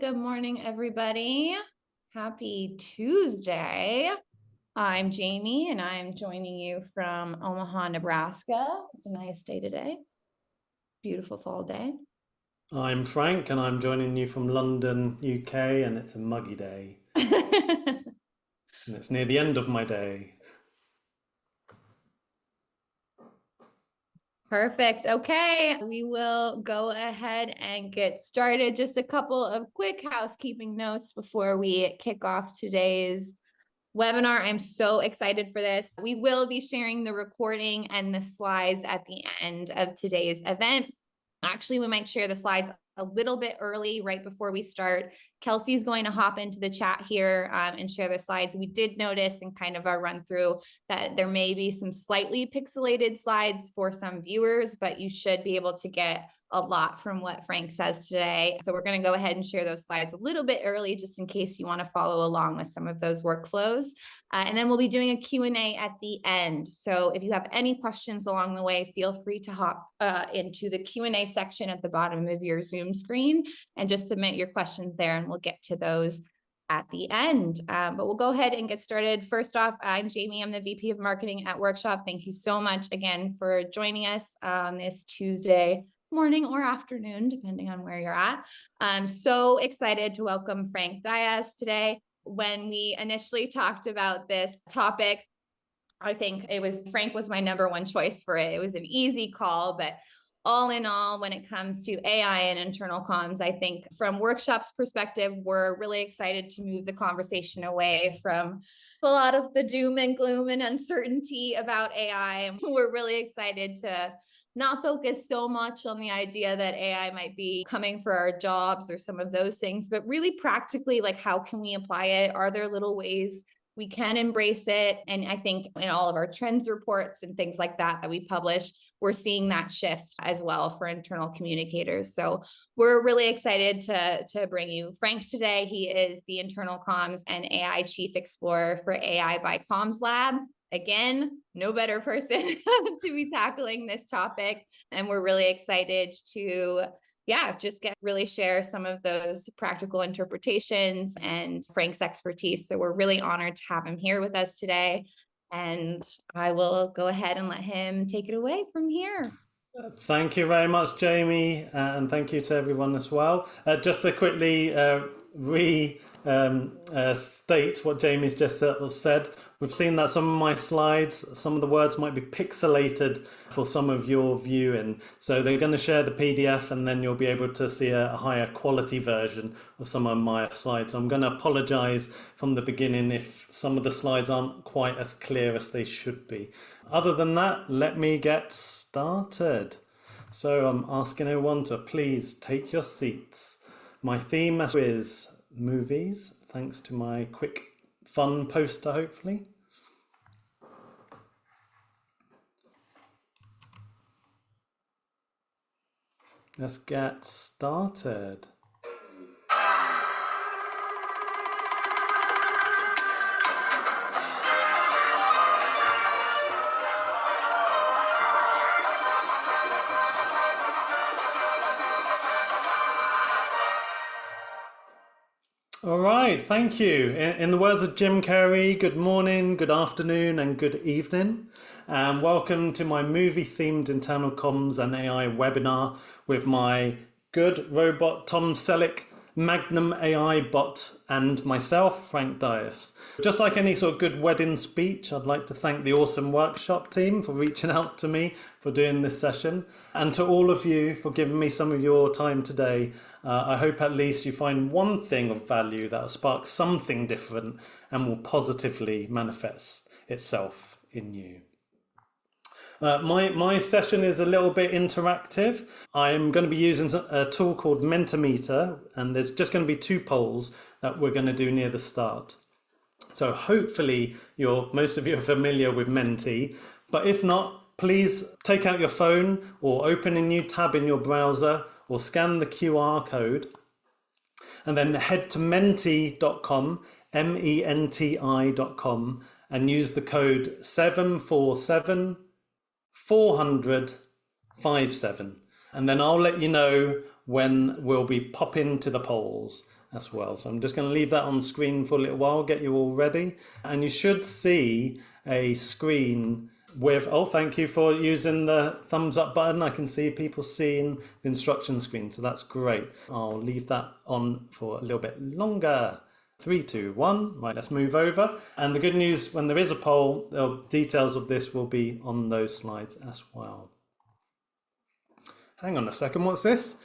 Good morning, everybody. Happy Tuesday. I'm Jamie, and I'm joining you from Omaha, Nebraska. It's a nice day today. Beautiful fall day. I'm Frank, and I'm joining you from London, UK, and it's a muggy day. And it's near the end of my day. Perfect. Okay, we will go ahead and get started. Just a couple of quick housekeeping notes before we kick off today's webinar. I'm so excited for this. We will be sharing the recording and the slides at the end of today's event. Actually, we might share the slides a little bit early, right before we start. Kelsey's going to hop into the chat here and share the slides. We did notice in kind of our run through that there may be some slightly pixelated slides for some viewers, but you should be able to get a lot from what Frank says today. So we're going to go ahead and share those slides a little bit early, just in case you want to follow along with some of those workflows. And then we'll be doing a Q&A at the end. So if you have any questions along the way, feel free to hop into the Q&A section at the bottom of your Zoom screen and just submit your questions there, and we'll get to those at the end. But we'll go ahead and get started. First off, I'm Jamie. I'm the VP of Marketing at Workshop. Thank you so much again for joining us on this Tuesday morning or afternoon, depending on where you're at. I'm so excited to welcome Frank Dias today. When we initially talked about this topic, I think Frank was my number one choice for it. It was an easy call, but all in all, when it comes to AI and internal comms, I think from Workshop's perspective, we're really excited to move the conversation away from a lot of the doom and gloom and uncertainty about AI. And we're really excited to not focus so much on the idea that AI might be coming for our jobs or some of those things, but really practically, like, how can we apply it? Are there little ways we can embrace it? And I think in all of our trends reports and things like that we publish, we're seeing that shift as well for internal communicators. So we're really excited to bring you Frank today. He is the Internal Comms and AI Chief Explorer for AI by Comms Lab. Again, no better person to be tackling this topic. And we're really excited to just really share some of those practical interpretations and Frank's expertise. So we're really honored to have him here with us today. And I will go ahead and let him take it away from here. Thank you very much, Jamie, and thank you to everyone as well. Just to quickly state what Jamie's just said. We've seen that some of my slides, some of the words might be pixelated for some of your viewing. So they're going to share the PDF, and then you'll be able to see a higher quality version of some of my slides. So I'm going to apologize from the beginning if some of the slides aren't quite as clear as they should be. Other than that, let me get started. So I'm asking everyone to please take your seats. My theme is movies, thanks to my quick fun poster, hopefully. Let's get started. All right, thank you. In the words of Jim Carrey, good morning, good afternoon, and good evening. And welcome to my movie-themed internal comms and AI webinar with my good robot Tom Selleck, Magnum AI bot, and myself, Frank Dias. Just like any sort of good wedding speech, I'd like to thank the awesome workshop team for reaching out to me for doing this session, and to all of you for giving me some of your time today. I hope at least you find one thing of value that will spark something different and will positively manifest itself in you. My session is a little bit interactive. I'm going to be using a tool called Mentimeter, and there's just going to be 2 polls that we're going to do near the start. So hopefully most of you are familiar with Menti, but if not, please take out your phone or open a new tab in your browser or scan the QR code and then head to menti.com, menti.com, and use the code 747 400 57, and then I'll let you know when we'll be popping to the polls. as well. So I'm just going to leave that on screen for a little while, get you all ready. And you should see a screen with, oh, thank you for using the thumbs up button. I can see people seeing the instruction screen, so that's great. I'll leave that on for a little bit longer. 3, 2, 1. Right, let's move over. And the good news, when there is a poll, the details of this will be on those slides as well. Hang on a second, what's this?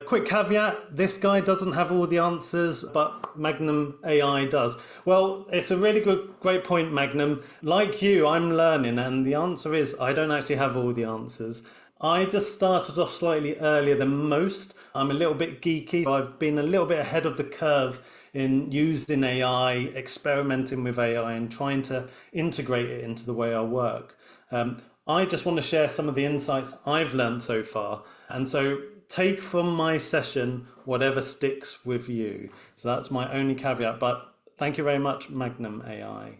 Quick caveat, this guy doesn't have all the answers, but Magnum AI does. Well, it's a really great point, Magnum. Like you, I'm learning, and the answer is I don't actually have all the answers. I just started off slightly earlier than most. I'm a little bit geeky. I've been a little bit ahead of the curve in using AI, experimenting with AI, and trying to integrate it into the way I work. I just want to share some of the insights I've learned so far. And so take from my session whatever sticks with you. So that's my only caveat, but thank you very much, Magnum AI.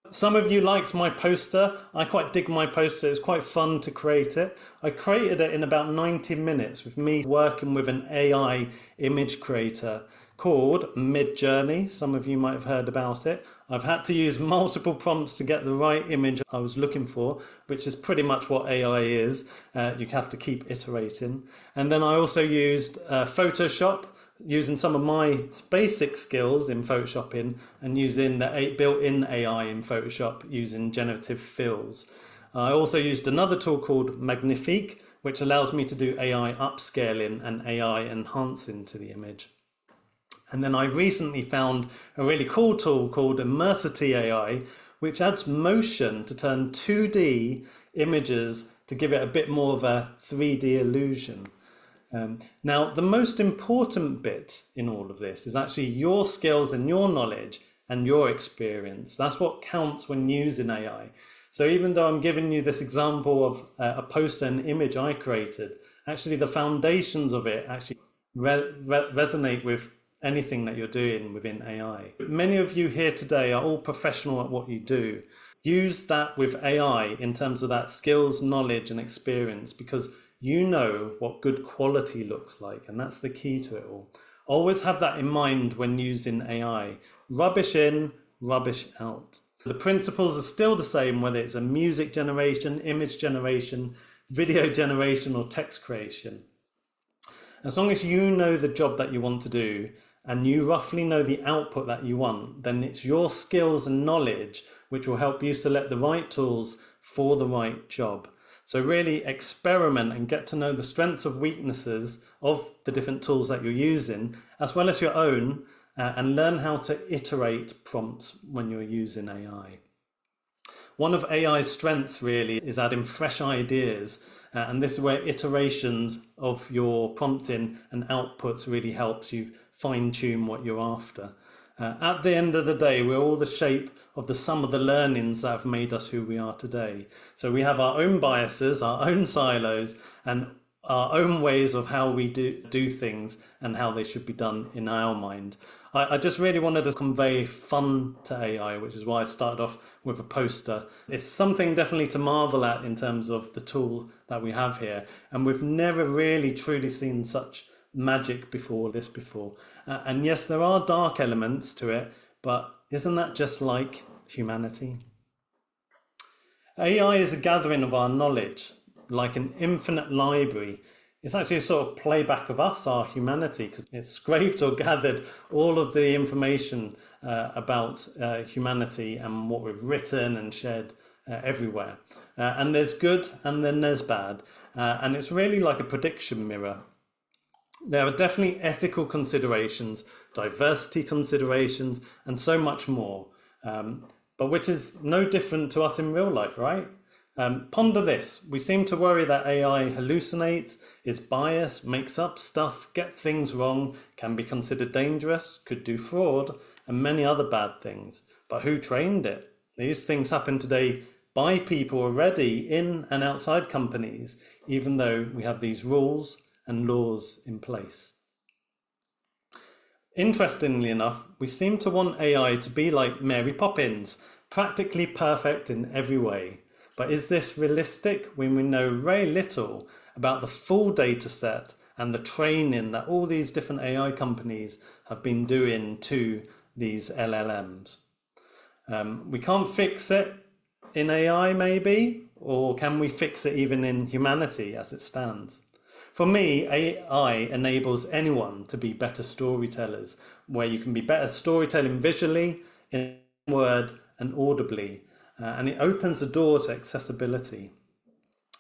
Some of you liked my poster. I quite dig my poster. It's quite fun to create it. I created it in about 90 minutes with me working with an AI image creator called Midjourney. Some of you might have heard about it. I've had to use multiple prompts to get the right image I was looking for, which is pretty much what AI is. You have to keep iterating. And then I also used Photoshop, using some of my basic skills in Photoshopping and using the built-in AI in Photoshop using generative fills. I also used another tool called Magnifique, which allows me to do AI upscaling and AI enhancing to the image. And then I recently found a really cool tool called Immersity AI, which adds motion to turn 2D images to give it a bit more of a 3D illusion. Now, the most important bit in all of this is actually your skills and your knowledge and your experience. That's what counts when using AI. So even though I'm giving you this example of a poster and image I created, actually the foundations of it actually resonate with anything that you're doing within AI. Many of you here today are all professional at what you do. Use that with AI in terms of that skills, knowledge, and experience, because you know what good quality looks like, and that's the key to it all. Always have that in mind when using AI. Rubbish in, rubbish out. The principles are still the same, whether it's a music generation, image generation, video generation, or text creation. As long as you know the job that you want to do and you roughly know the output that you want, then it's your skills and knowledge which will help you select the right tools for the right job. So really experiment and get to know the strengths and weaknesses of the different tools that you're using, as well as your own, and learn how to iterate prompts when you're using AI. One of AI's strengths really is adding fresh ideas, and this is where iterations of your prompting and outputs really helps you fine-tune what you're after. At the end of the day, we're all the shape of the sum of the learnings that have made us who we are today. So we have our own biases, our own silos, and our own ways of how we do things and how they should be done in our mind. I just really wanted to convey fun to AI, which is why I started off with a poster. It's something definitely to marvel at in terms of the tool that we have here. And we've never really truly seen such magic before. And yes, there are dark elements to it, but isn't that just like humanity? AI is a gathering of our knowledge, like an infinite library. It's actually a sort of playback of us, our humanity, because it's scraped or gathered all of the information about humanity and what we've written and shared everywhere. And there's good and then there's bad. And it's really like a prediction mirror. There are definitely ethical considerations, diversity considerations, and so much more, but which is no different to us in real life, right? Ponder this. We seem to worry that AI hallucinates, is biased, makes up stuff, gets things wrong, can be considered dangerous, could do fraud, and many other bad things. But who trained it? These things happen today by people already in and outside companies, even though we have these rules and laws in place. Interestingly enough, we seem to want AI to be like Mary Poppins, practically perfect in every way. But is this realistic when we know very little about the full data set and the training that all these different AI companies have been doing to these LLMs. We can't fix it in AI maybe, or can we fix it even in humanity as it stands? For me, AI enables anyone to be better storytellers, where you can be better storytelling visually, in word and audibly, and it opens the door to accessibility.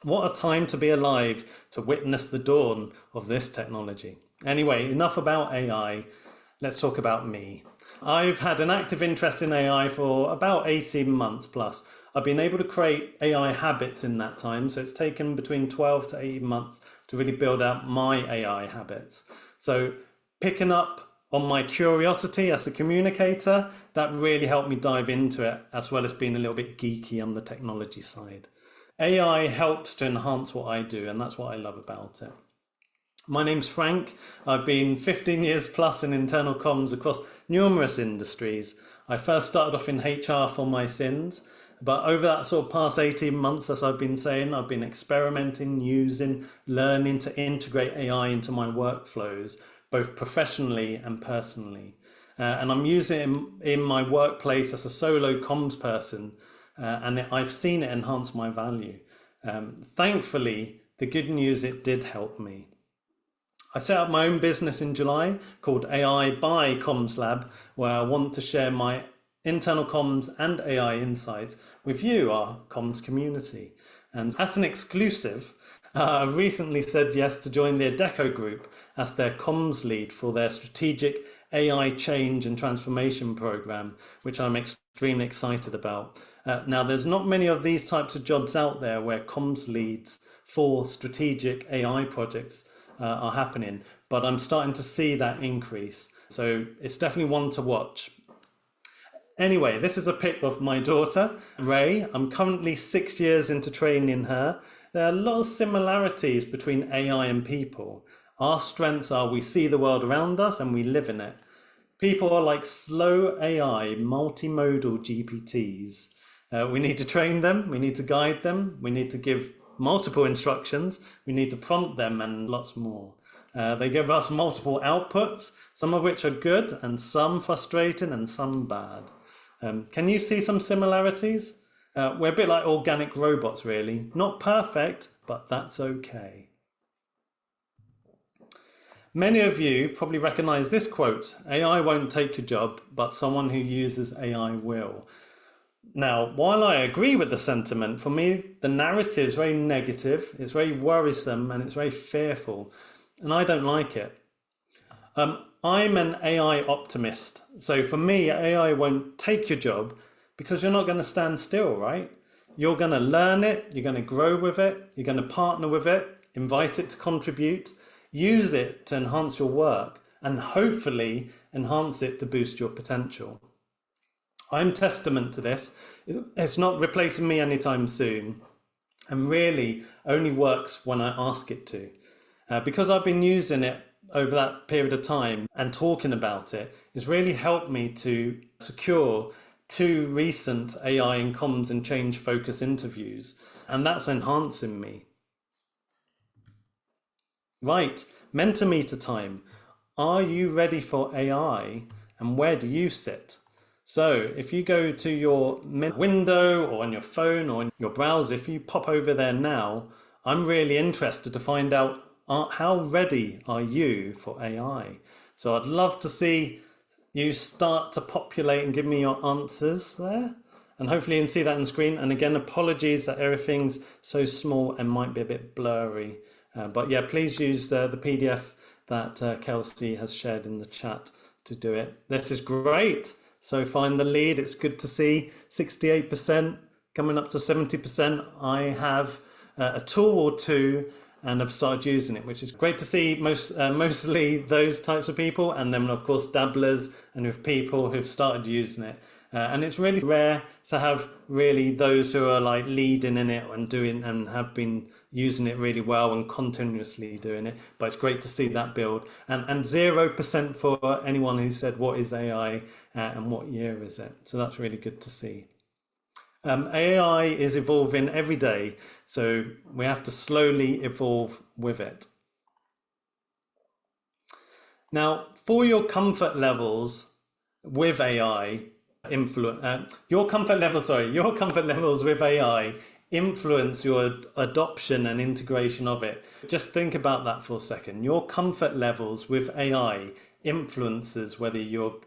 What a time to be alive to witness the dawn of this technology. Anyway, enough about AI. Let's talk about me. I've had an active interest in AI for about 18 months plus. I've been able to create AI habits in that time, so it's taken between 12 to 18 months to really build out my AI habits. So picking up on my curiosity as a communicator, that really helped me dive into it, as well as being a little bit geeky on the technology side. AI helps to enhance what I do, and that's what I love about it. My name's Frank. I've been 15 years plus in internal comms across numerous industries. I first started off in HR for my sins, but over that sort of past 18 months, as I've been saying, I've been experimenting, using, learning to integrate AI into my workflows, both professionally and personally. And I'm using it in my workplace as a solo comms person, and I've seen it enhance my value. Thankfully, the good news, it did help me. I set up my own business in July called AI by Comms Lab, where I want to share my internal comms and AI insights with you, our comms community. And as an exclusive, I've recently said yes to join the Adecco Group as their comms lead for their strategic AI change and transformation program, which I'm extremely excited about. Now, there's not many of these types of jobs out there where comms leads for strategic AI projects are happening, but I'm starting to see that increase. So it's definitely one to watch. Anyway, this is a pic of my daughter, Ray. I'm currently 6 years into training her. There are a lot of similarities between AI and people. Our strengths are we see the world around us and we live in it. People are like slow AI, multimodal GPTs. We need to train them, we need to guide them, we need to give multiple instructions, we need to prompt them, and lots more. They give us multiple outputs, some of which are good and some frustrating and some bad. Can you see some similarities? We're a bit like organic robots, really. Not perfect, but that's okay. Many of you probably recognize this quote: AI won't take your job, but someone who uses AI will. Now, while I agree with the sentiment, for me, the narrative is very negative, it's very worrisome, and it's very fearful, and I don't like it. I'm an AI optimist. So for me, AI won't take your job because you're not going to stand still, right? You're going to learn it, you're going to grow with it, you're going to partner with it, invite it to contribute, use it to enhance your work, and hopefully enhance it to boost your potential. I'm testament to this. It's not replacing me anytime soon, and really only works when I ask it to. Because I've been using it over that period of time and talking about it, it's really helped me to secure 2 recent AI in comms and change focus interviews, and that's enhancing me. Right, Mentimeter time. Are you ready for AI, and where do you sit? So if you go to your window or on your phone or in your browser, if you pop over there now, I'm really interested to find out how ready are you for AI? So I'd love to see you start to populate and give me your answers there. And hopefully you can see that on the screen. And again, apologies that everything's so small and might be a bit blurry. But yeah, please use the PDF that Kelsey has shared in the chat to do it. This is great. So find the lead. It's good to see 68% coming up to 70%. I have a tool or two and I've started using it, which is great to see. Mostly those types of people, and then of course dabblers and with people who've started using it. And it's really rare to have really those who are like leading in it and doing and have been using it really well and continuously doing it. But it's great to see that build, and 0% for anyone who said what is AI and what year is it. So that's really good to see. AI is evolving every day, so we have to slowly evolve with it. Now, for your comfort levels with AI, your comfort levels with AI influence your adoption and integration of it. Just think about that for a second. Your comfort levels with AI influences whether you're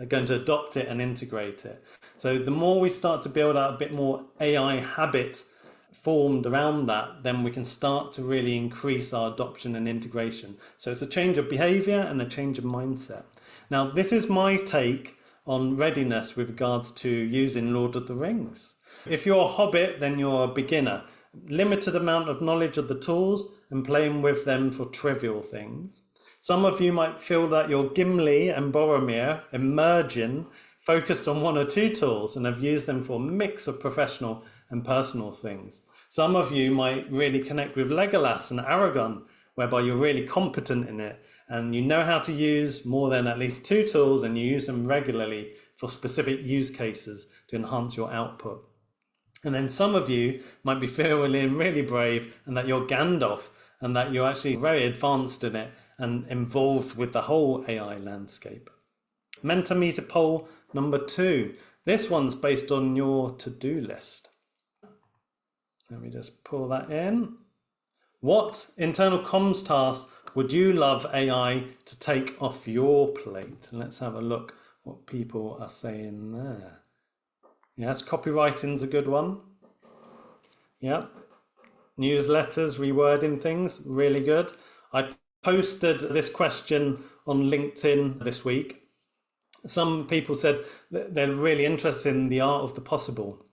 going to adopt it and integrate it. So the more we start to build out a bit more AI habit formed around that, then we can start to really increase our adoption and integration. So it's a change of behavior and a change of mindset. Now, this is my take on readiness with regards to using Lord of the Rings. If you're a hobbit, then you're a beginner. Limited amount of knowledge of the tools and playing with them for trivial things. Some of you might feel that you're Gimli and Boromir, emerging, focused on one or two tools and have used them for a mix of professional and personal things. Some of you might really connect with Legolas and Aragorn, whereby you're really competent in it and you know how to use more than at least two tools and you use them regularly for specific use cases to enhance your output. And then some of you might be feeling really brave and that you're Gandalf and that you're actually very advanced in it and involved with the whole AI landscape. Mentimeter poll number 2. This one's based on your to-do list. Let me just pull that in. What internal comms tasks would you love AI to take off your plate? And let's have a look what people are saying there. Yes, copywriting's a good one. Yeah. Newsletters, rewording things, really good. I posted this question on LinkedIn this week. Some people said that they're really interested in the art of the possible.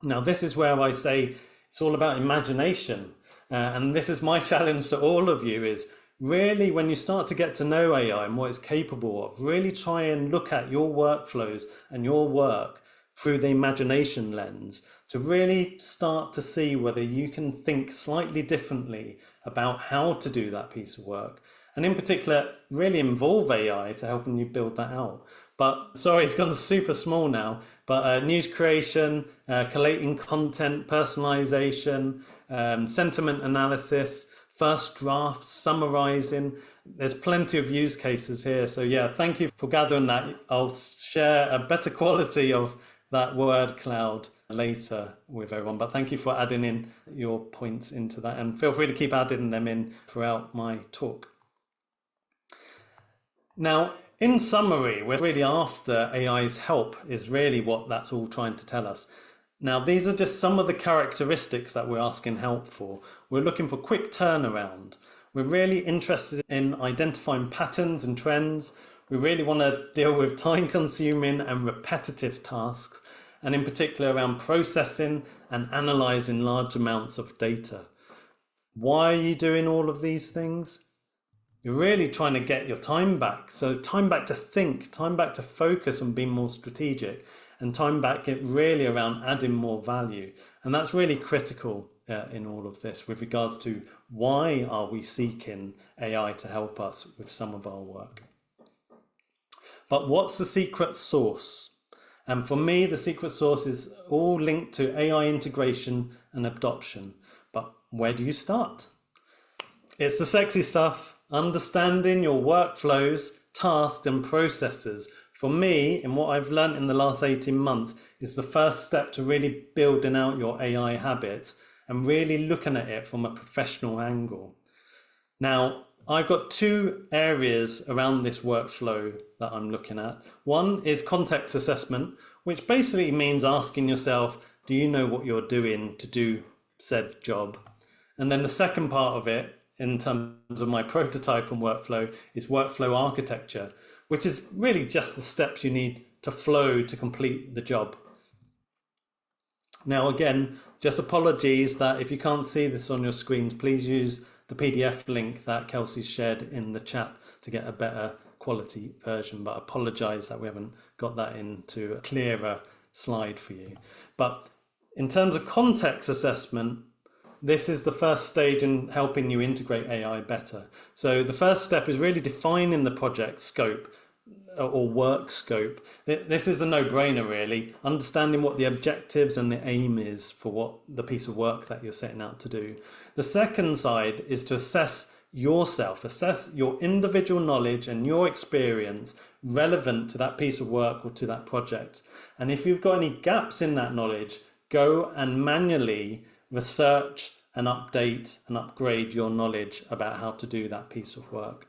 Now, this is where I say it's all about imagination. And this is my challenge to all of you is really when you start to get to know AI and what it's capable of, really try and look at your workflows and your work through the imagination lens to really start to see whether you can think slightly differently about how to do that piece of work. And in particular, really involve AI to helping you build that out. But sorry, it's gone super small now, but news creation, collating content, personalization, sentiment analysis, first drafts, summarizing. There's plenty of use cases here. So yeah, thank you for gathering that. I'll share a better quality of that word cloud later with everyone, but thank you for adding in your points into that, and feel free to keep adding them in throughout my talk. Now, in summary, we're really after AI's help is really what that's all trying to tell us. Now, these are just some of the characteristics that we're asking help for. We're looking for quick turnaround. We're really interested in identifying patterns and trends. We really want to deal with time-consuming and repetitive tasks, and in particular around processing and analyzing large amounts of data. Why are you doing all of these things? You're really trying to get your time back. So time back to think, time back to focus on being more strategic, and time back really around adding more value. And that's really critical in all of this with regards to why are we seeking AI to help us with some of our work. But what's the secret sauce? And for me, the secret sauce is all linked to AI integration and adoption. But where do you start? It's the sexy stuff. Understanding your workflows, tasks and processes. For me, in what I've learned in the last 18 months, is the first step to really building out your AI habits and really looking at it from a professional angle. Now, I've got two areas around this workflow that I'm looking at. One is context assessment, which basically means asking yourself, do you know what you're doing to do said job? And then the second part of it, in terms of my prototype and workflow, is workflow architecture, which is really just the steps you need to flow to complete the job. Now, again, just apologies that if you can't see this on your screens, please use the PDF link that Kelsey shared in the chat to get a better quality version, but I apologize that we haven't got that into a clearer slide for you. But in terms of context assessment, this is the first stage in helping you integrate AI better. So the first step is really defining the project scope or work scope. This is a no-brainer really, understanding what the objectives and the aim is for what the piece of work that you're setting out to do. The second side is to assess yourself, assess your individual knowledge and your experience relevant to that piece of work or to that project. And if you've got any gaps in that knowledge, go and manually research and update and upgrade your knowledge about how to do that piece of work.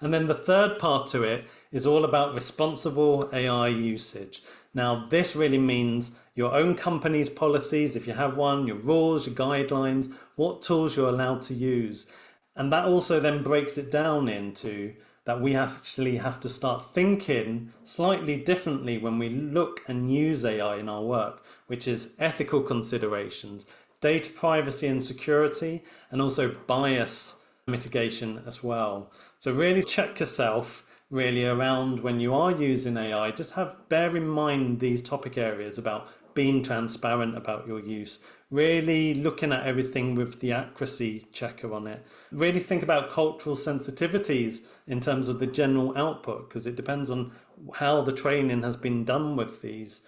And then the third part to it is all about responsible AI usage. Now, this really means your own company's policies, if you have one, your rules, your guidelines, what tools you're allowed to use. And that also then breaks it down into that we actually have to start thinking slightly differently when we look and use AI in our work, which is ethical considerations, data privacy and security, and also bias mitigation as well. So really check yourself really around when you are using AI. Just bear in mind these topic areas about being transparent about your use, really looking at everything with the accuracy checker on it. Really think about cultural sensitivities in terms of the general output, because it depends on how the training has been done with these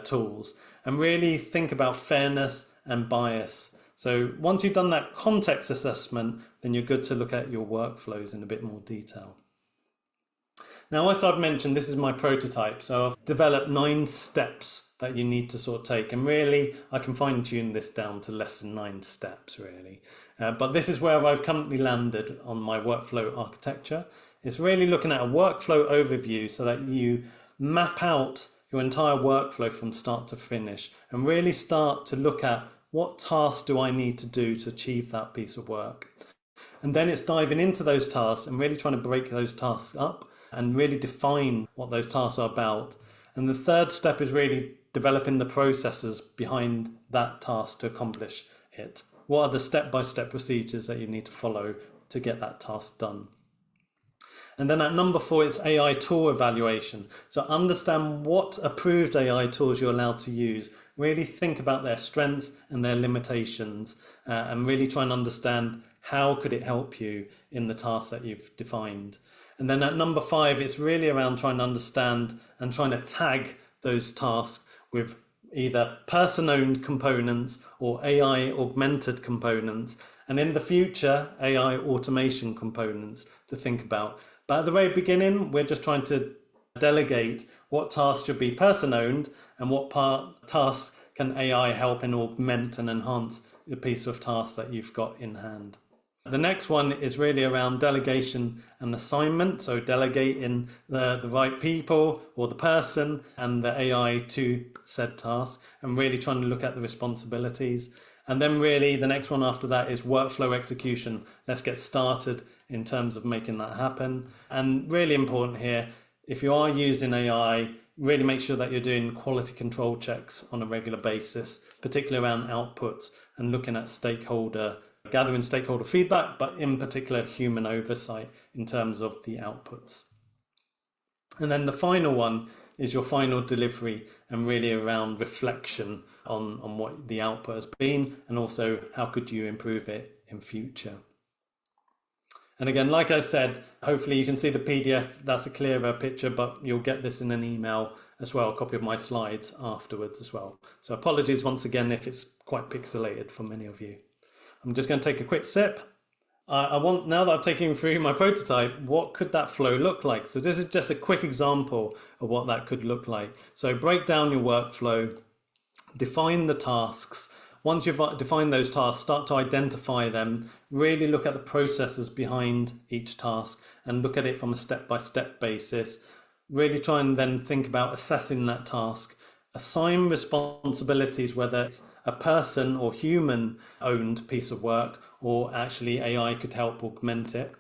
tools. And really think about fairness and bias. So once you've done that context assessment, then you're good to look at your workflows in a bit more detail. Now, as I've mentioned, this is my prototype. So I've developed 9 steps that you need to sort of take. And really, I can fine tune this down to less than 9 steps, really. But this is where I've currently landed on my workflow architecture. It's really looking at a workflow overview so that you map out your entire workflow from start to finish and really start to look at what tasks do I need to do to achieve that piece of work. And then it's diving into those tasks and really trying to break those tasks up and really define what those tasks are about. And the third step is really developing the processes behind that task to accomplish it. What are the step-by-step procedures that you need to follow to get that task done? And then at number 4, it's AI tool evaluation. So understand what approved AI tools you're allowed to use. Really think about their strengths and their limitations, and really try and understand how could it help you in the task that you've defined. And then at number 5, it's really around trying to understand and trying to tag those tasks with either person-owned components or AI augmented components, and in the future, AI automation components to think about. But at the very beginning, we're just trying to delegate what tasks should be person-owned and what tasks can AI help and augment and enhance the piece of task that you've got in hand. The next one is really around delegation and assignment. So delegating the right people or the person and the AI to said task and really trying to look at the responsibilities. And then really the next one after that is workflow execution. Let's get started in terms of making that happen. And really important here, if you are using AI, really make sure that you're doing quality control checks on a regular basis, particularly around outputs and looking at gathering stakeholder feedback, but in particular human oversight in terms of the outputs. And then the final one is your final delivery and really around reflection on what the output has been and also how could you improve it in future. And again, like I said, hopefully you can see the PDF, that's a clearer picture, but you'll get this in an email as well, a copy of my slides afterwards as well. So apologies once again if it's quite pixelated for many of you. I'm just going to take a quick sip. Now that I've taken you through my prototype, what could that flow look like? So this is just a quick example of what that could look like. So break down your workflow, define the tasks. Once you've defined those tasks, start to identify them, really look at the processes behind each task and look at it from a step-by-step basis. Really try and then think about assessing that task. Assign responsibilities, whether it's a person or human owned piece of work or actually AI could help augment it.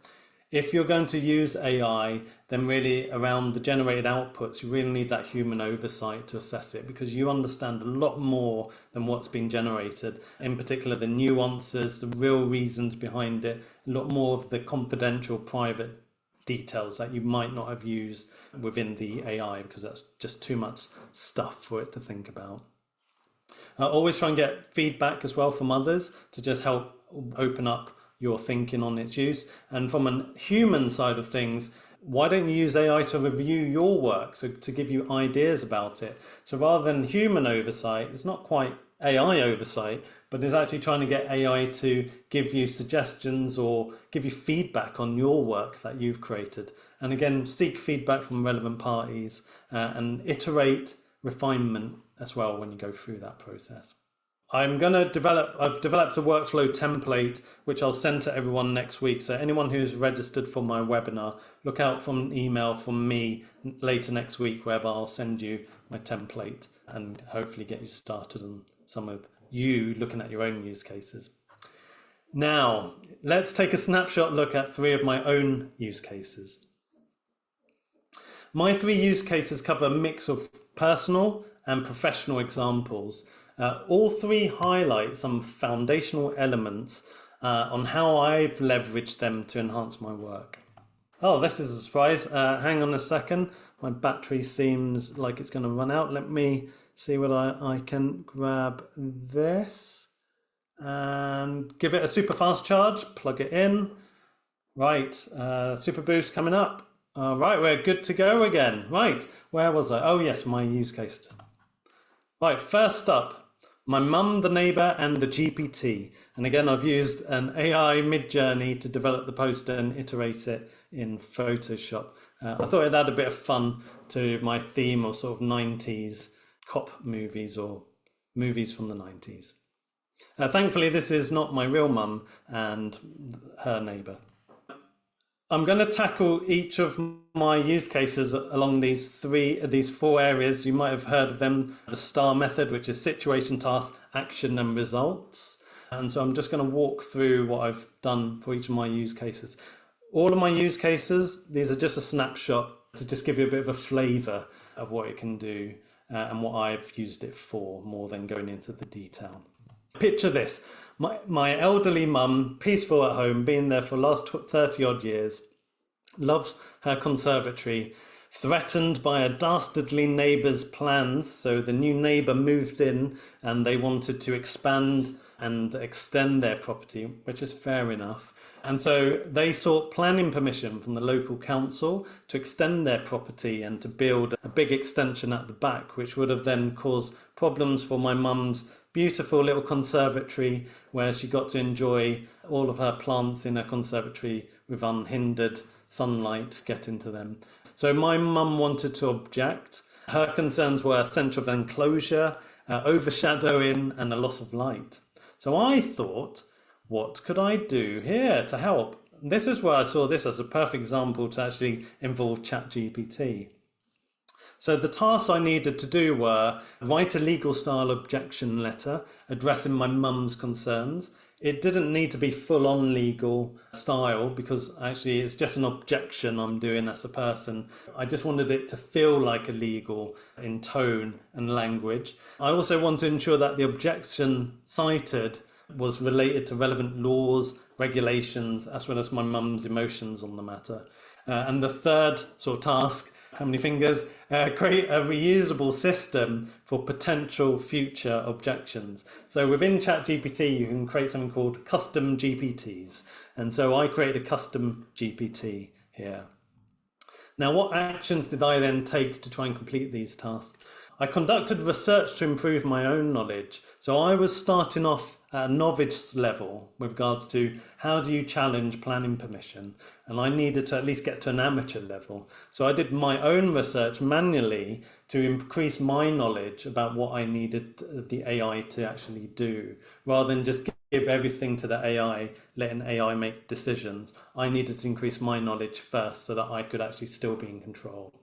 If you're going to use AI, then really around the generated outputs, you really need that human oversight to assess it because you understand a lot more than what's been generated, in particular the nuances, the real reasons behind it, a lot more of the confidential private details that you might not have used within the AI because that's just too much stuff for it to think about. Always try and get feedback as well from others to just help open up your thinking on its use. And from a human side of things, why don't you use AI to review your work, so to give you ideas about it? So rather than human oversight, it's not quite AI oversight, but is actually trying to get AI to give you suggestions or give you feedback on your work that you've created. And again, seek feedback from relevant parties and iterate refinement as well when you go through that process. I've developed a workflow template, which I'll send to everyone next week. So anyone who's registered for my webinar, look out for an email from me later next week, whereby I'll send you my template and hopefully get you started on some of you looking at your own use cases. Now, let's take a snapshot look at 3 of my own use cases. My 3 use cases cover a mix of personal and professional examples. All 3 highlight some foundational elements on how I've leveraged them to enhance my work. Oh, this is a surprise. Hang on a second. My battery seems like it's going to run out. Let me see what I can grab this and give it a super fast charge. Plug it in. Right, super boost coming up. All right, we're good to go again. Right, where was I? Oh yes, my use case. Right, first up, my mum, the neighbour, and the GPT. And again, I've used an AI mid-journey to develop the poster and iterate it in Photoshop. I thought it'd add a bit of fun to my theme of sort of 90s cop movies or movies from the 90s. Thankfully, this is not my real mum and her neighbour. I'm going to tackle each of my use cases along these 4 areas. You might have heard of them, the STAR method, which is situation, task, action, and results. And so I'm just going to walk through what I've done for each of my use cases. All of my use cases, these are just a snapshot to just give you a bit of a flavor of what it can do and what I've used it for, more than going into the detail. Picture this. My elderly mum, peaceful at home, been there for the last 30 odd years, loves her conservatory, threatened by a dastardly neighbour's plans. So the new neighbour moved in and they wanted to expand and extend their property, which is fair enough. And so they sought planning permission from the local council to extend their property and to build a big extension at the back, which would have then caused problems for my mum's beautiful little conservatory, where she got to enjoy all of her plants in her conservatory with unhindered sunlight getting to them. So my mum wanted to object. Her concerns were sense of enclosure, overshadowing, and a loss of light. So I thought, what could I do here to help? This is where I saw this as a perfect example to actually involve ChatGPT. So the tasks I needed to do were write a legal style objection letter addressing my mum's concerns. It didn't need to be full on legal style because actually it's just an objection I'm doing as a person. I just wanted it to feel like a legal in tone and language. I also want to ensure that the objection cited was related to relevant laws, regulations, as well as my mum's emotions on the matter. And the third sort of task, how many fingers, create a reusable system for potential future objections. So within ChatGPT, you can create something called custom GPTs. And so I created a custom GPT here. Now, what actions did I then take to try and complete these tasks? I conducted research to improve my own knowledge. So I was starting off at a novice level with regards to how do you challenge planning permission, and I needed to at least get to an amateur level. So I did my own research manually to increase my knowledge about what I needed the AI to actually do, rather than just give everything to the AI, letting AI make decisions. I needed to increase my knowledge first so that I could actually still be in control.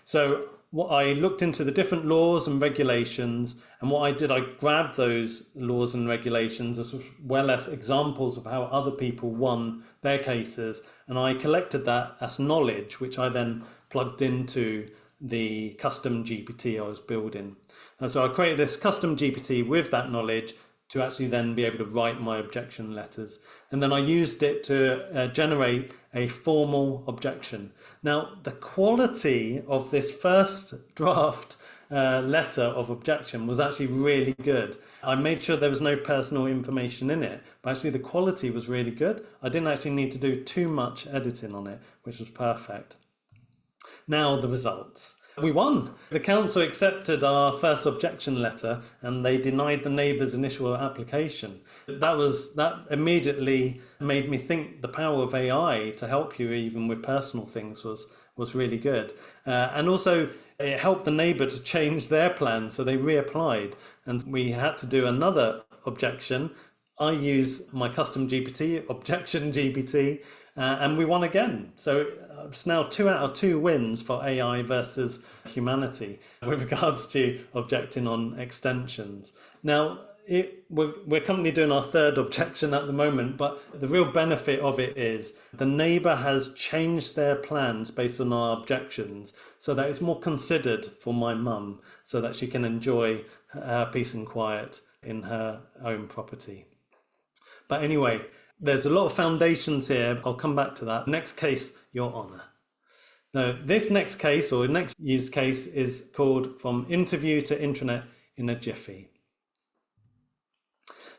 So what I looked into the different laws and regulations, and what I did, I grabbed those laws and regulations as well as examples of how other people won their cases, and I collected that as knowledge, which I then plugged into the custom GPT I was building. And so I created this custom GPT with that knowledge to actually then be able to write my objection letters. And then I used it to generate a formal objection. Now, the quality of this first draft letter of objection was actually really good. I made sure there was no personal information in it, but actually the quality was really good. I didn't actually need to do too much editing on it, which was perfect. Now, the results. We won. The council accepted our first objection letter and they denied the neighbour's initial application. That immediately made me think the power of AI to help you even with personal things was really good. And also it helped the neighbour to change their plan, so they reapplied and we had to do another objection. I use my custom GPT, objection GPT, and we won again. So it's now 2 out of 2 wins for AI versus humanity with regards to objecting on extensions. Now, we're currently doing our 3rd objection at the moment, but the real benefit of it is the neighbour has changed their plans based on our objections so that it's more considered for my mum so that she can enjoy her peace and quiet in her own property. But anyway, there's a lot of foundations here. I'll come back to that. Next case, Your Honour. Now, this next case or next use case is called From Interview to Intranet in a Jiffy.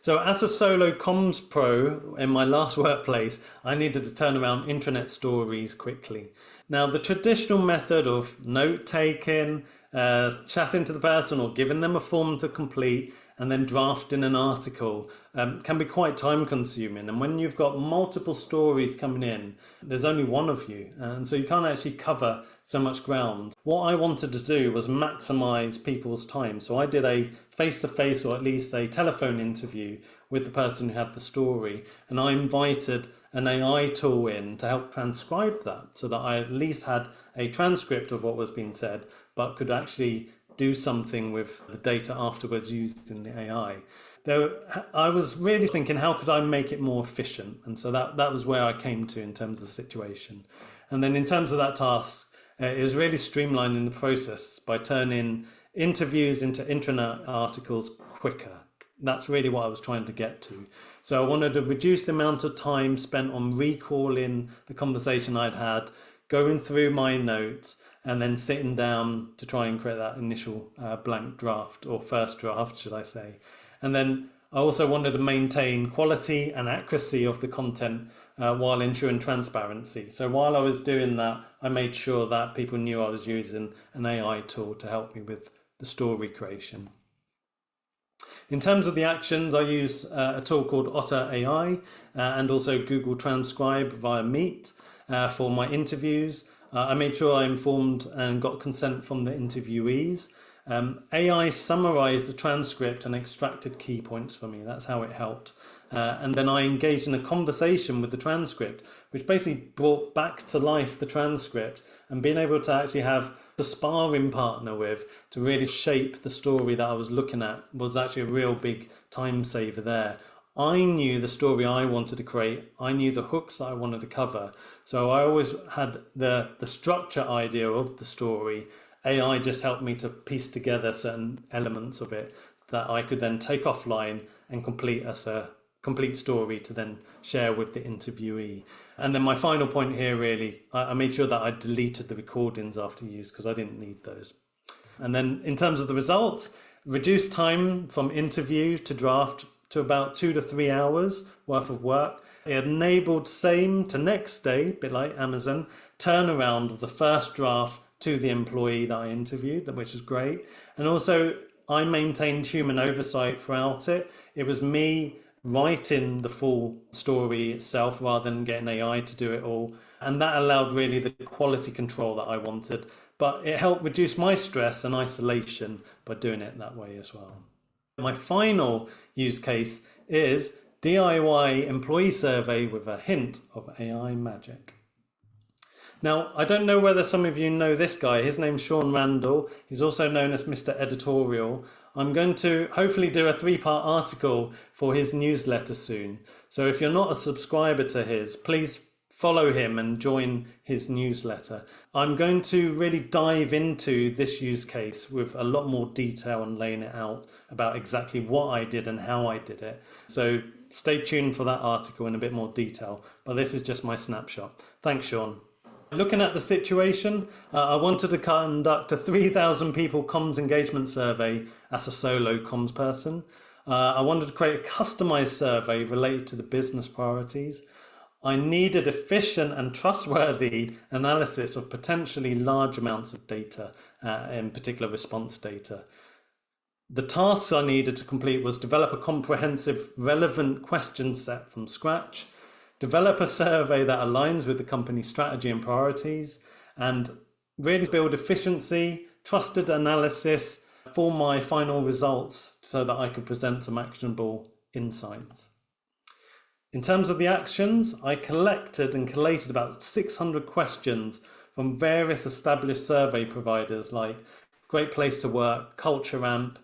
So as a solo comms pro in my last workplace, I needed to turn around intranet stories quickly. Now, the traditional method of note taking, chatting to the person or giving them a form to complete and then drafting an article can be quite time consuming. And when you've got multiple stories coming in, there's only one of you. And so you can't actually cover so much ground. What I wanted to do was maximize people's time. So I did a face-to-face or at least a telephone interview with the person who had the story. And I invited an AI tool in to help transcribe that so that I at least had a transcript of what was being said, but could actually do something with the data afterwards used in the AI. I was really thinking, how could I make it more efficient? And so that was where I came to in terms of the situation. And then in terms of that task, it was really streamlining the process by turning interviews into intranet articles quicker. That's really what I was trying to get to. So I wanted to reduce the amount of time spent on recalling the conversation I'd had, going through my notes, and then sitting down to try and create that initial blank draft, or first draft, should I say. And then I also wanted to maintain quality and accuracy of the content while ensuring transparency. So while I was doing that, I made sure that people knew I was using an AI tool to help me with the story creation. In terms of the actions, I use a tool called Otter AI and also Google Transcribe via Meet for my interviews. I made sure I informed and got consent from the interviewees. AI summarized the transcript and extracted key points for me. That's how it helped. And then I engaged in a conversation with the transcript, which basically brought back to life the transcript, and being able to actually have the sparring partner with to really shape the story that I was looking at was actually a real big time saver there. I knew the story I wanted to create. I knew the hooks that I wanted to cover. So I always had the structure idea of the story. AI just helped me to piece together certain elements of it that I could then take offline and complete as a complete story to then share with the interviewee. And then my final point here, really, I made sure that I deleted the recordings after use because I didn't need those. And then in terms of the results, reduced time from interview to draft to about 2 to 3 hours worth of work. It enabled same to next day, a bit like Amazon, turnaround of the first draft to the employee that I interviewed, which was great. And also I maintained human oversight throughout it. It was me writing the full story itself rather than getting AI to do it all. And that allowed really the quality control that I wanted. But it helped reduce my stress and isolation by doing it that way as well. My final use case is DIY employee survey with a hint of AI magic. Now, I don't know whether some of you know this guy. His name's Sean Randall. He's also known as Mr. Editorial. I'm going to hopefully do a 3-part article for his newsletter soon. So if you're not a subscriber to his, please follow him and join his newsletter. I'm going to really dive into this use case with a lot more detail and laying it out about exactly what I did and how I did it. So stay tuned for that article in a bit more detail. But this is just my snapshot. Thanks, Sean. Looking at the situation, I wanted to conduct a 3,000 people comms engagement survey as a solo comms person. I wanted to create a customized survey related to the business priorities. I needed efficient and trustworthy analysis of potentially large amounts of data in particular response data. The tasks I needed to complete was develop a comprehensive, relevant question set from scratch, develop a survey that aligns with the company's strategy and priorities, and really build efficiency, trusted analysis for my final results so that I could present some actionable insights. In terms of the actions, I collected and collated about 600 questions from various established survey providers like Great Place to Work, Culture Amp,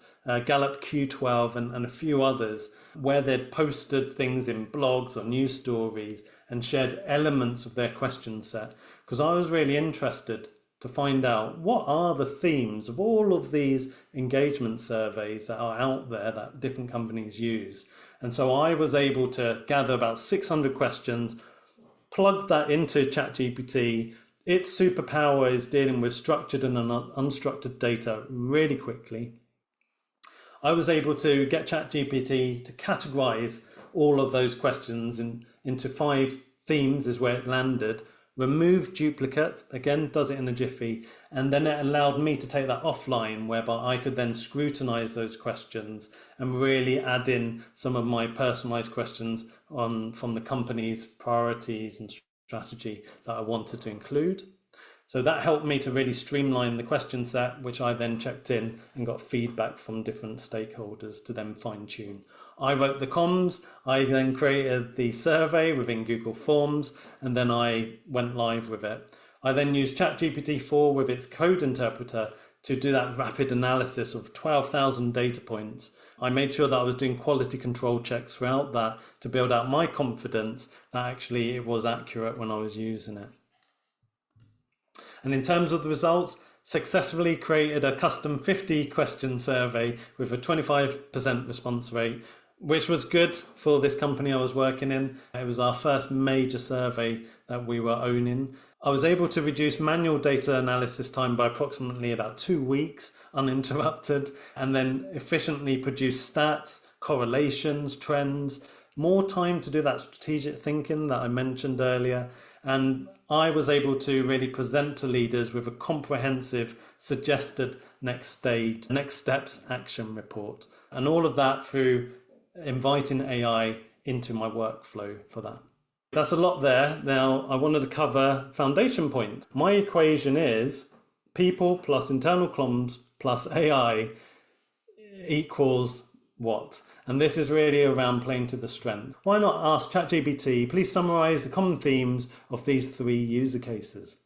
Gallup Q12 and a few others, where they'd posted things in blogs or news stories and shared elements of their question set, because I was really interested to find out what are the themes of all of these engagement surveys that are out there that different companies use. And so I was able to gather about 600 questions, plug that into ChatGPT. Its superpower is dealing with structured and unstructured data really quickly. I was able to get ChatGPT to categorize all of those questions into 5 themes is where it landed, remove duplicate, again, does it in a jiffy, and then it allowed me to take that offline whereby I could then scrutinize those questions and really add in some of my personalized questions from the company's priorities and strategy that I wanted to include. So that helped me to really streamline the question set, which I then checked in and got feedback from different stakeholders to then fine tune. I wrote the comms, I then created the survey within Google Forms, and then I went live with it. I then used ChatGPT-4 with its code interpreter to do that rapid analysis of 12,000 data points. I made sure that I was doing quality control checks throughout that to build out my confidence that actually it was accurate when I was using it. And in terms of the results, successfully created a custom 50 question survey with a 25% response rate, which was good for this company I was working in. It was our first major survey that we were owning. I was able to reduce manual data analysis time by approximately about 2 weeks uninterrupted, and then efficiently produce stats, correlations, trends, more time to do that strategic thinking that I mentioned earlier. And I was able to really present to leaders with a comprehensive suggested next steps action report. And all of that through inviting AI into my workflow for that. That's a lot there. Now I wanted to cover foundation points. My equation is people plus internal comms plus AI equals what? And this is really around playing to the strength. Why not ask ChatGPT, please summarize the common themes of these 3 user cases?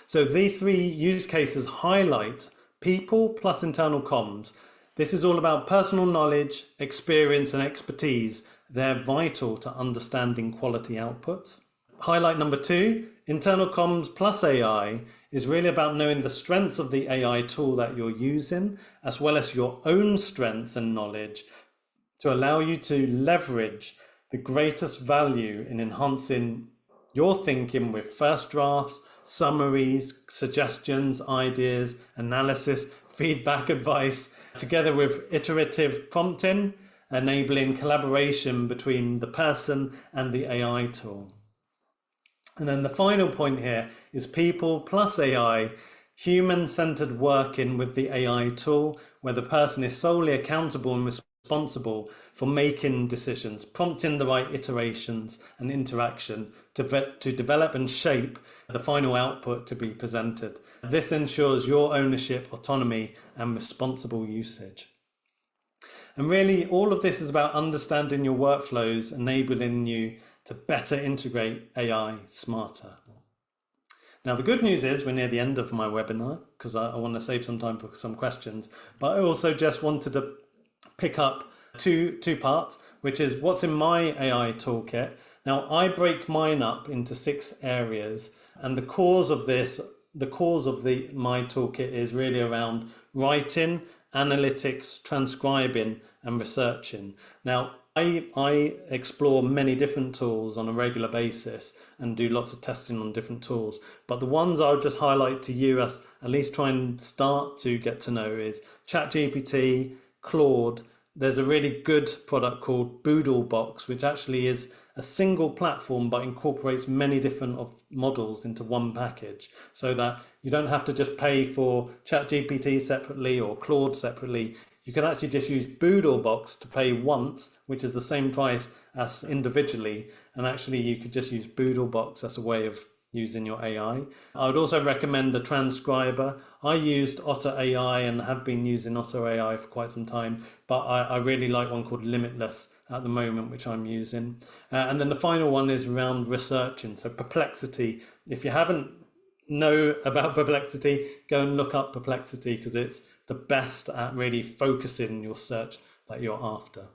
So these 3 use cases highlight people plus internal comms. This is all about personal knowledge, experience, and expertise. They're vital to understanding quality outputs. Highlight number 2, internal comms plus AI is really about knowing the strengths of the AI tool that you're using, as well as your own strengths and knowledge to allow you to leverage the greatest value in enhancing your thinking with first drafts, summaries, suggestions, ideas, analysis, feedback, advice, together with iterative prompting, enabling collaboration between the person and the AI tool. And then the final point here is people plus AI, human-centered working with the AI tool, where the person is solely accountable and responsible for making decisions, prompting the right iterations and interaction to develop and shape the final output to be presented. This ensures your ownership, autonomy, and responsible usage. And really, all of this is about understanding your workflows, enabling you to better integrate AI smarter. Now, the good news is we're near the end of my webinar because I want to save some time for some questions, but I also just wanted to pick up two parts, which is what's in my AI toolkit. Now, I break mine up into 6 areas, and the cause of my toolkit is really around writing, analytics, transcribing, and researching. Now, I explore many different tools on a regular basis and do lots of testing on different tools. But the ones I'll just highlight to you as at least try and start to get to know is ChatGPT, Claude. There's a really good product called Boodlebox, which actually is a single platform but incorporates many different models into one package so that You don't have to just pay for ChatGPT separately or Claude separately. You can actually just use Boodlebox to pay once, which is the same price as individually. And actually, you could just use Boodlebox as a way of using your AI. I would also recommend a transcriber. I used Otter AI and have been using Otter AI for quite some time, but I really like one called Limitless at the moment, which I'm using. And then the final one is around researching. So Perplexity, if you haven't know about Perplexity, go and look up Perplexity because it's the best at really focusing your search that you're after.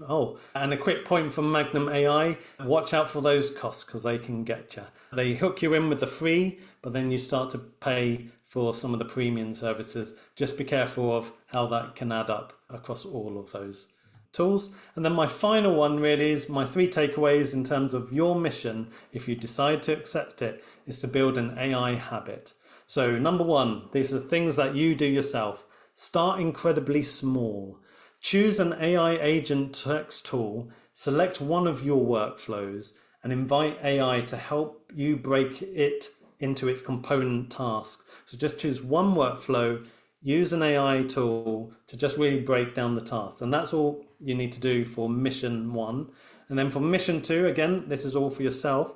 Oh, and a quick point from Magnum AI, watch out for those costs because they can get you. They hook you in with the free, but then you start to pay for some of the premium services. Just be careful of how that can add up across all of those tools. And then my final one really is my 3 takeaways in terms of your mission, if you decide to accept it, is to build an AI habit. So number 1, these are things that you do yourself. Start incredibly small. Choose an AI agent text tool, select one of your workflows, and invite AI to help you break it into its component tasks. So just choose one workflow, use an AI tool to just really break down the tasks. And that's all you need to do for mission 1. And then for mission 2, again, this is all for yourself.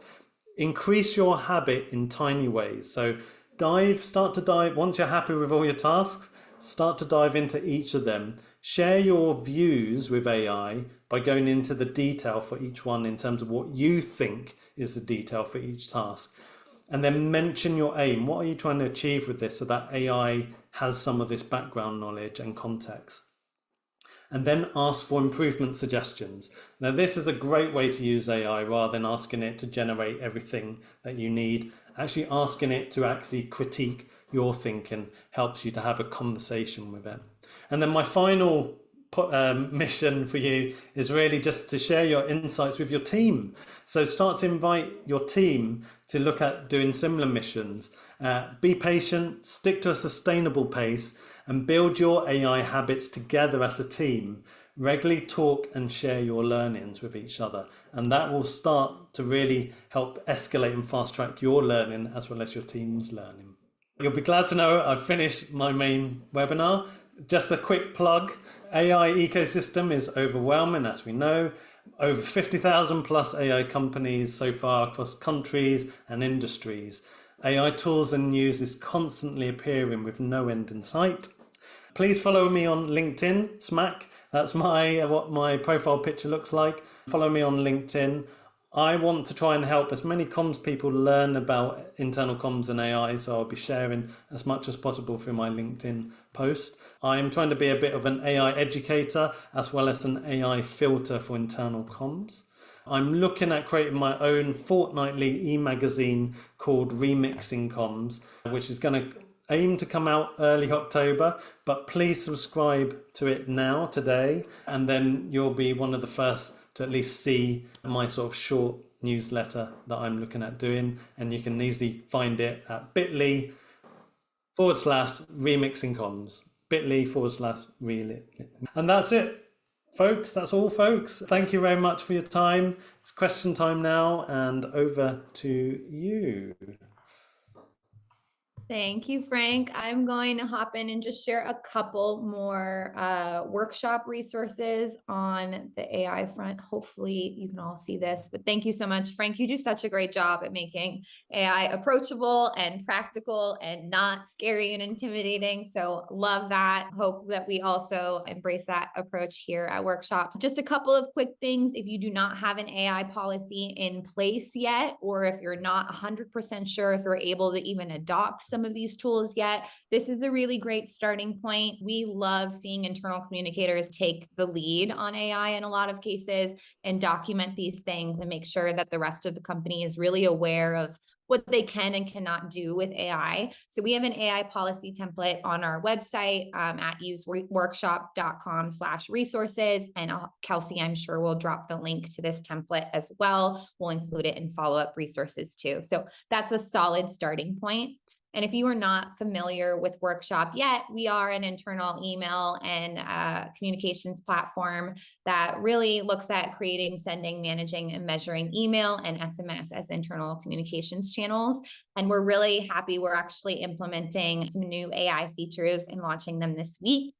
Increase your habit in tiny ways. So start to dive, once you're happy with all your tasks, start to dive into each of them. Share your views with AI by going into the detail for each one in terms of what you think is the detail for each task. And then mention your aim. What are you trying to achieve with this so that AI has some of this background knowledge and context? And then ask for improvement suggestions. Now, this is a great way to use AI rather than asking it to generate everything that you need. Actually asking it to actually critique your thinking helps you to have a conversation with it. And then my final mission for you is really just to share your insights with your team. So start to invite your team to look at doing similar missions. Be patient, stick to a sustainable pace, and build your AI habits together as a team. Regularly talk and share your learnings with each other. And that will start to really help escalate and fast track your learning as well as your team's learning. You'll be glad to know I've finished my main webinar. Just a quick plug, AI ecosystem is overwhelming, as we know. Over 50,000 plus AI companies so far across countries and industries. AI tools and news is constantly appearing with no end in sight. Please follow me on LinkedIn, Smack. That's what my profile picture looks like. Follow me on LinkedIn. I want to try and help as many comms people learn about internal comms and AI, so I'll be sharing as much as possible through my LinkedIn post. I'm trying to be a bit of an AI educator as well as an AI filter for internal comms. I'm looking at creating my own fortnightly e-magazine called Remixing Comms, which is going to aim to come out early October, but please subscribe to it now, today, and then you'll be one of the first to at least see my sort of short newsletter that I'm looking at doing. And you can easily find it at bit.ly/remixing comms, bit.ly/remixing. And that's it, folks. That's all, folks. Thank you very much for your time. It's question time now, and over to you. Thank you, Frank. I'm going to hop in and just share a couple more workshop resources on the AI front. Hopefully you can all see this, but thank you so much, Frank. You do such a great job at making AI approachable and practical and not scary and intimidating. So love that. Hope that we also embrace that approach here at Workshops. Just a couple of quick things. If you do not have an AI policy in place yet, or if you're not 100% sure if you're able to even adopt some of these tools yet, this is a really great starting point. We love seeing internal communicators take the lead on AI in a lot of cases and document these things and make sure that the rest of the company is really aware of what they can and cannot do with AI. So we have an AI policy template on our website at useworkshop.com/resources. And Kelsey, I'm sure will drop the link to this template as well. We'll include it in follow-up resources too. So that's a solid starting point. And if you are not familiar with Workshop yet, we are an internal email and communications platform that really looks at creating, sending, managing, and measuring email and SMS as internal communications channels. And we're really happy. We're actually implementing some new AI features and launching them this week.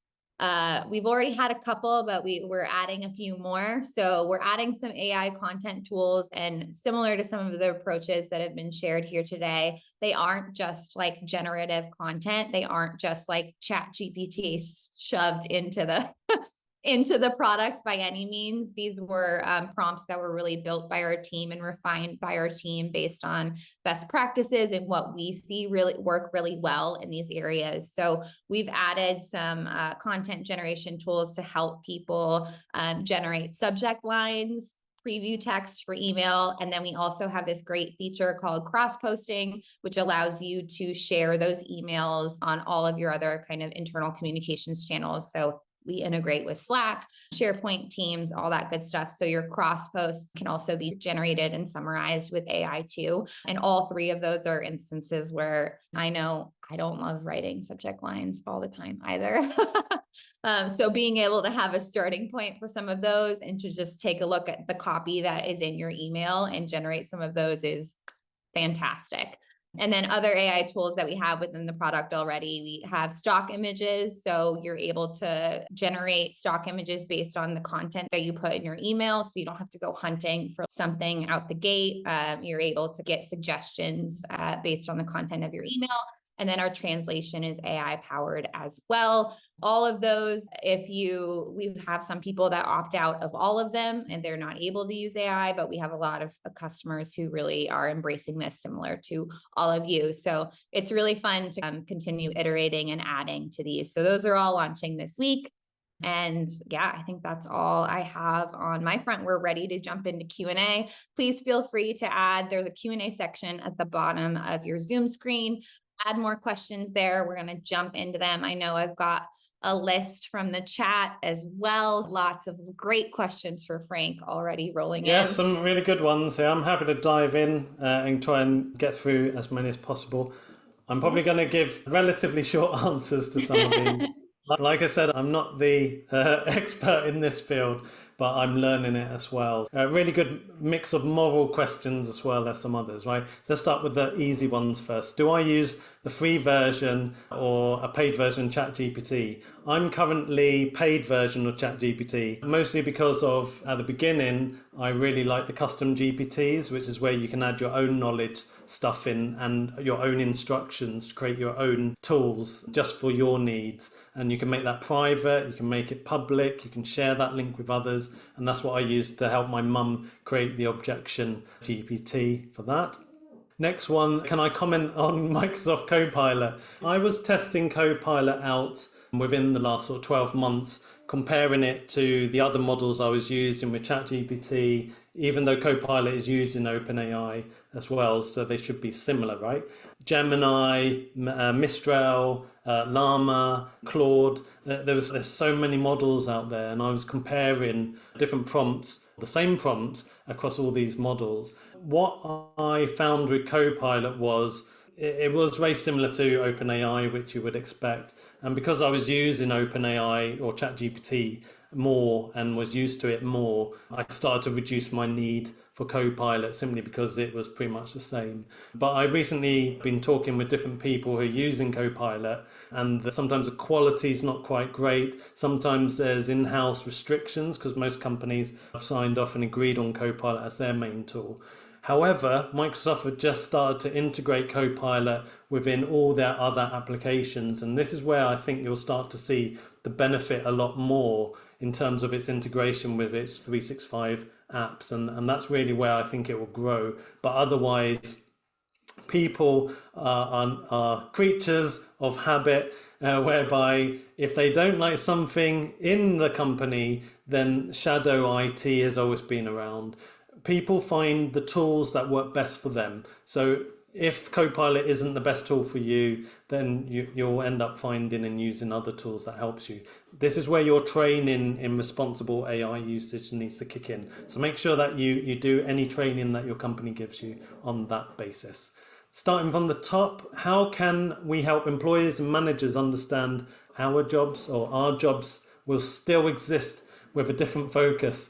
We've already had a couple, but we're adding a few more. So we're adding some AI content tools, and similar to some of the approaches that have been shared here today, they aren't just like generative content. They aren't just like chat GPT shoved into the into the product by any means. These were prompts that were really built by our team and refined by our team based on best practices and what we see really work really well in these areas. So we've added some content generation tools to help people generate subject lines, preview text for email. And then we also have this great feature called cross-posting, which allows you to share those emails on all of your other kind of internal communications channels. So we integrate with Slack, SharePoint, Teams, all that good stuff. So your cross posts can also be generated and summarized with AI too. And all three of those are instances where I know I don't love writing subject lines all the time either. So being able to have a starting point for some of those and to just take a look at the copy that is in your email and generate some of those is fantastic. And then other AI tools that we have within the product already, we have stock images. So you're able to generate stock images based on the content that you put in your email. So you don't have to go hunting for something out the gate. You're able to get suggestions based on the content of your email. And then our translation is AI powered as well. All of those, we have some people that opt out of all of them and they're not able to use AI, but we have a lot of customers who really are embracing this, similar to all of you. So it's really fun to continue iterating and adding to these. So those are all launching this week. And yeah, I think that's all I have on my front. We're ready to jump into Q&A. Please feel free to add. There's a Q&A section at the bottom of your Zoom screen. Add more questions there. We're going to jump into them. I know I've got a list from the chat as well. Lots of great questions for Frank already rolling in. Yes, some really good ones. So I'm happy to dive in and try and get through as many as possible. I'm probably going to give relatively short answers to some of these. Like I said, I'm not the expert in this field, but I'm learning it as well. A really good mix of moral questions as well as some others, right? Let's start with the easy ones first. Do I use the free version or a paid version ChatGPT? I'm currently paid version of ChatGPT, mostly because of, at the beginning, I really like the custom GPTs, which is where you can add your own knowledge stuff in and your own instructions to create your own tools just for your needs. And you can make that private, you can make it public, you can share that link with others. And that's what I used to help my mum create the objection GPT for that. Next one, can I comment on Microsoft Copilot? I was testing Copilot out within the last sort of 12 months, comparing it to the other models I was using with ChatGPT, even though Copilot is used in OpenAI as well, so they should be similar, right? Gemini, Mistral, Llama, Claude, there's so many models out there, and I was comparing different prompts, the same prompts across all these models. What I found with Copilot was it was very similar to OpenAI, which you would expect. And because I was using OpenAI or ChatGPT more and was used to it more, I started to reduce my need for Copilot simply because it was pretty much the same. But I recently been talking with different people who are using Copilot, and sometimes the quality is not quite great. Sometimes there's in-house restrictions because most companies have signed off and agreed on Copilot as their main tool. However, Microsoft have just started to integrate Copilot within all their other applications. And this is where I think you'll start to see the benefit a lot more in terms of its integration with its 365 apps. And that's really where I think it will grow. But otherwise, people are creatures of habit, whereby if they don't like something in the company, then shadow IT has always been around. People find the tools that work best for them. So if Copilot isn't the best tool for you, then you'll end up finding and using other tools that helps you. This is where your training in responsible AI usage needs to kick in. So make sure that you do any training that your company gives you on that basis. Starting from the top, how can we help employees and managers understand our jobs or our jobs will still exist with a different focus?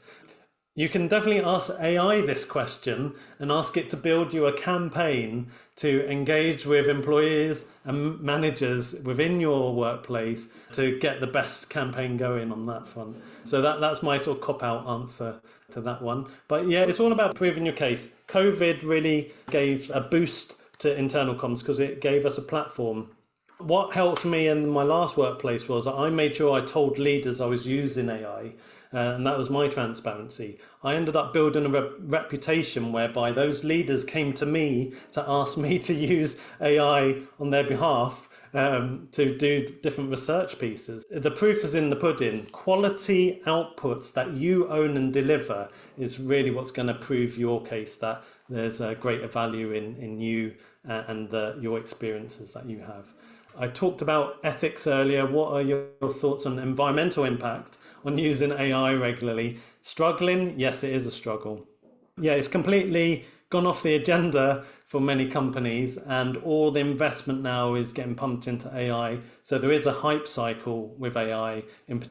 You can definitely ask AI this question and ask it to build you a campaign to engage with employees and managers within your workplace to get the best campaign going on that front. So that's my sort of cop-out answer to that one. But yeah, it's all about proving your case. COVID really gave a boost to internal comms because it gave us a platform. What helped me in my last workplace was I made sure I told leaders I was using AI, and that was my transparency. I ended up building a reputation whereby those leaders came to me to ask me to use AI on their behalf to do different research pieces. The proof is in the pudding. Quality outputs that you own and deliver is really what's going to prove your case that there's a greater value in you and your experiences that you have. I talked about ethics earlier. What are your thoughts on environmental impact on using AI regularly? Struggling? Yes, it is a struggle. Yeah, it's completely gone off the agenda for many companies, and all the investment now is getting pumped into AI. So there is a hype cycle with AI.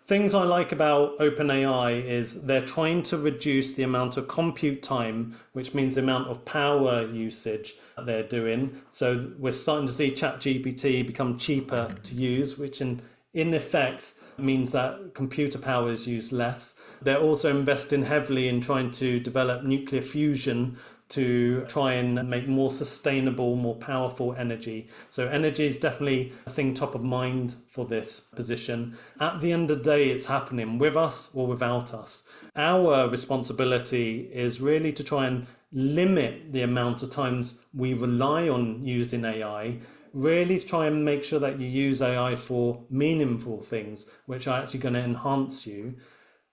Things I like about OpenAI is they're trying to reduce the amount of compute time, which means the amount of power usage that they're doing. So we're starting to see ChatGPT become cheaper to use, which in effect means that computer power is used less. They're also investing heavily in trying to develop nuclear fusion to try and make more sustainable, more powerful energy. So energy is definitely a thing top of mind for this position. At the end of the day, it's happening with us or without us. Our responsibility is really to try and limit the amount of times we rely on using AI, really try and make sure that you use AI for meaningful things, which are actually going to enhance you.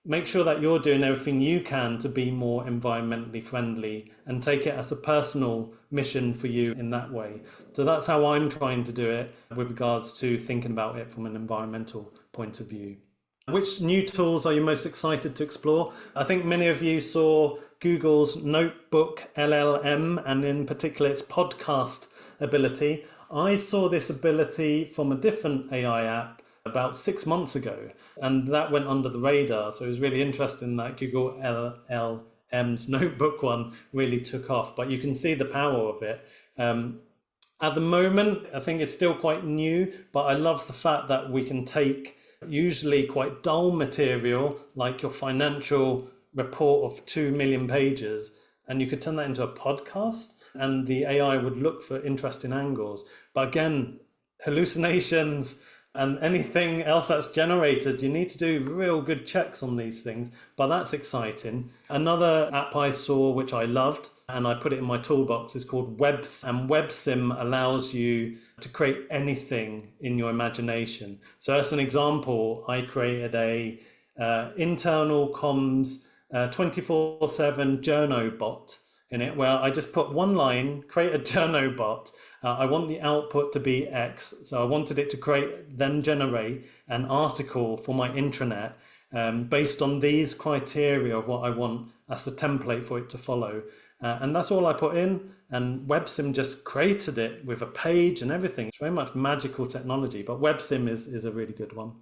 Make sure that you're doing everything you can to be more environmentally friendly and take it as a personal mission for you in that way. So that's how I'm trying to do it with regards to thinking about it from an environmental point of view. Which new tools are you most excited to explore? I think many of you saw Google's Notebook LLM, and in particular its podcast ability. I saw this ability from a different AI app about 6 months ago, and that went under the radar. So it was really interesting that Google LLM's Notebook one really took off, but you can see the power of it. At the moment, I think it's still quite new, but I love the fact that we can take usually quite dull material like your financial report of 2 million pages, and you could turn that into a podcast and the AI would look for interesting angles. But again, hallucinations and anything else that's generated, you need to do real good checks on these things, but that's exciting. Another app I saw, which I loved, and I put it in my toolbox, is called WebSim, and WebSim allows you to create anything in your imagination. So as an example, I created a internal comms 24/7 journo bot in it, where I just put one line, create a journo bot. I want the output to be X. So I wanted it to then generate an article for my intranet based on these criteria of what I want as the template for it to follow. And that's all I put in. And WebSim just created it with a page and everything. It's very much magical technology, but WebSim is a really good one.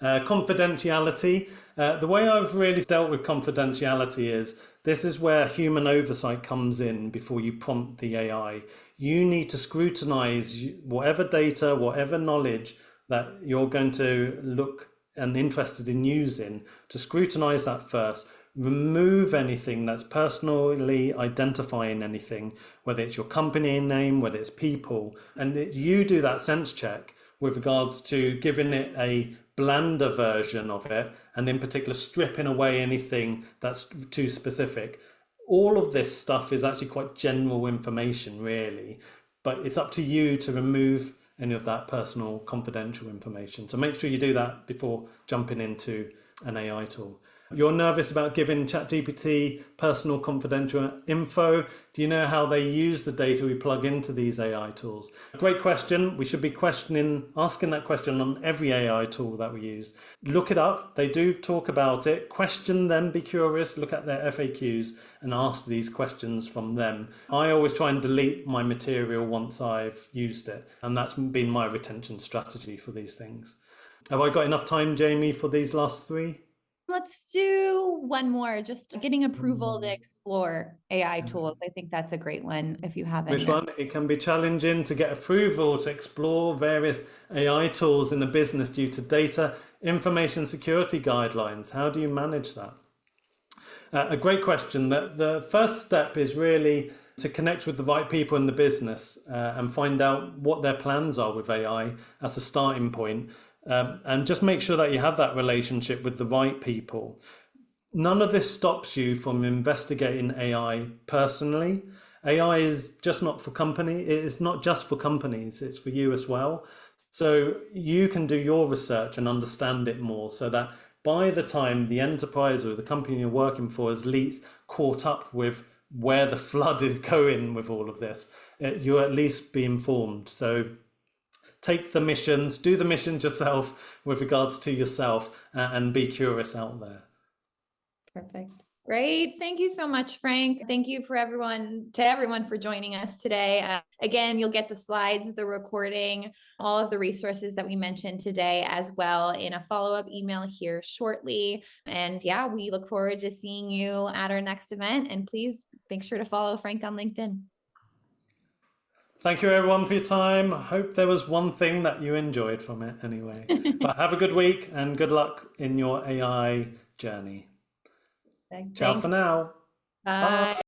Confidentiality. The way I've really dealt with confidentiality is this is where human oversight comes in before you prompt the AI. You need to scrutinize whatever data, whatever knowledge that you're going to look and interested in using, to scrutinize that first. Remove anything that's personally identifying anything, whether it's your company name, whether it's people, and you do that sense check with regards to giving it a blander version of it, and in particular stripping away anything that's too specific. All of this stuff is actually quite general information, really, but it's up to you to remove any of that personal confidential information. So make sure you do that before jumping into an AI tool. You're nervous about giving ChatGPT personal confidential info. Do you know how they use the data we plug into these AI tools? Great question. We should be asking that question on every AI tool that we use. Look it up. They do talk about it. Question them, be curious, look at their FAQs and ask these questions from them. I always try and delete my material once I've used it. And that's been my retention strategy for these things. Have I got enough time, Jamie, for these last three? Let's do one more, just getting approval to explore AI tools. I think that's a great one if you have any. Which one? It can be challenging to get approval to explore various AI tools in a business due to data information security guidelines. How do you manage that? A great question. The first step is really to connect with the right people in the business and find out what their plans are with AI as a starting point. And just make sure that you have that relationship with the right people. None of this stops you from investigating AI personally. AI is just not for company. It's not just for companies, it's for you as well. So you can do your research and understand it more so that by the time the enterprise or the company you're working for is at least caught up with where the flood is going with all of this, you'll at least be informed. So take the missions, do the missions yourself with regards to yourself, and be curious out there. Perfect. Great. Thank you so much, Frank. Thank you for everyone for joining us today. Again, you'll get the slides, the recording, all of the resources that we mentioned today as well in a follow-up email here shortly. And yeah, we look forward to seeing you at our next event. And please make sure to follow Frank on LinkedIn. Thank you everyone for your time. I hope there was one thing that you enjoyed from it anyway. But have a good week and good luck in your AI journey. Ciao for now. Bye. Bye.